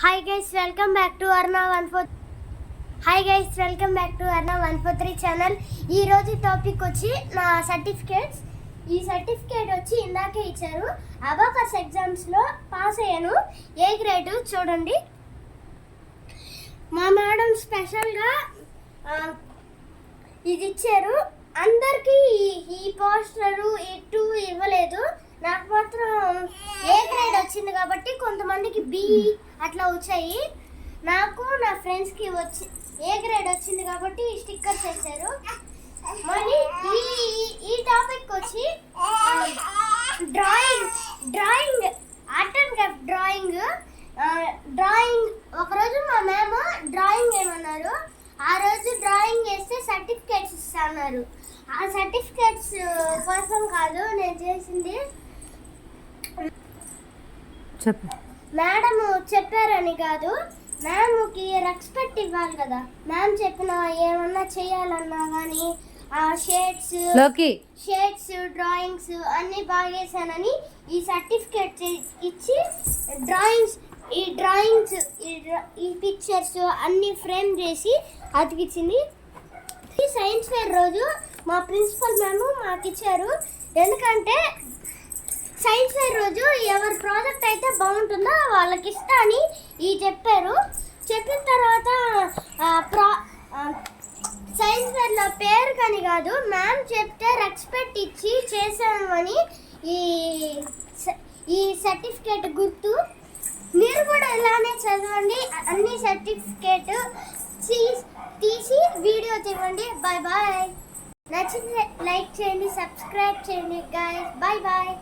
Hi guys welcome back to అర్నా 143 channel. ఈ రోజు topic వచ్చి నా సర్టిఫికేట్స్. ఈ సర్టిఫికేట్ వచ్చి ఇందాకే ఇచ్చారు. అబాకస్ ఎగ్జామ్స్లో పాస్ అయ్యాను, ఏ గ్రేడ్ చూడండి. మా మేడం స్పెషల్గా ఇది ఇచ్చారు. అందరికీ ఈ పోస్టరు ఇటు ఇవ్వలేదు, నాకు మాత్రం ఏ గ్రేడ్ వచ్చింది కాబట్టి కొంతమందికి బి అట్లా వచ్చాయి. నాకు నా ఫ్రెండ్స్కి ఏ గ్రేడ్ వచ్చింది కాబట్టి స్టిక్కర్స్ వేశారు. మరి ఈ టాపిక్ వచ్చి drawing art and craft drawing. ఒకరోజు మా మ్యామ్ డ్రాయింగ్ ఏమన్నారు, ఆ రోజు డ్రాయింగ్ వేస్తే సర్టిఫికేట్స్ ఇస్తున్నారు. ఆ సర్టిఫికేట్స్ కోసం కాదు నేను చేసింది, మేడం చెప్పారని కాదు, మ్యామ్కి రెస్పెక్ట్ ఇవ్వాలి కదా. మ్యామ్ చెప్పిన ఏమన్నా చేయాలన్నా కానీ ఆ షేడ్స్ డ్రాయింగ్స్ అన్నీ బాగా వేసానని ఈ సర్టిఫికేట్ ఇచ్చి ఈ పిక్చర్స్ అన్నీ ఫ్రేమ్ చేసి అతికిచ్చింది. ఈ సైన్స్ ఫేర్ రోజు మా ప్రిన్సిపల్ మ్యామ్ మాకు ఇచ్చారు. ఎందుకంటే సైన్స్ ఫేర్ రోజు ఎవరి ప్రాజెక్ట్ అయితే బాగుంటుందో వాళ్ళకి ఇస్తా అని చెప్పారు. చెప్పిన తర్వాత సైన్స్ ఫేర్లో పేరు కానీ కాదు, మ్యామ్ చెప్తే రెస్పెక్ట్ ఇచ్చి చేశాను అని ఈ సర్టిఫికేట్ గుర్తు. మీరు కూడా ఇలానే చదవండి, అన్ని సర్టిఫికేట్ తీసి వీడియో తీయండి. Bye bye. నచ్చితే లైక్ చేయండి, సబ్స్క్రైబ్ చేయండి గాయ్స్. Bye bye.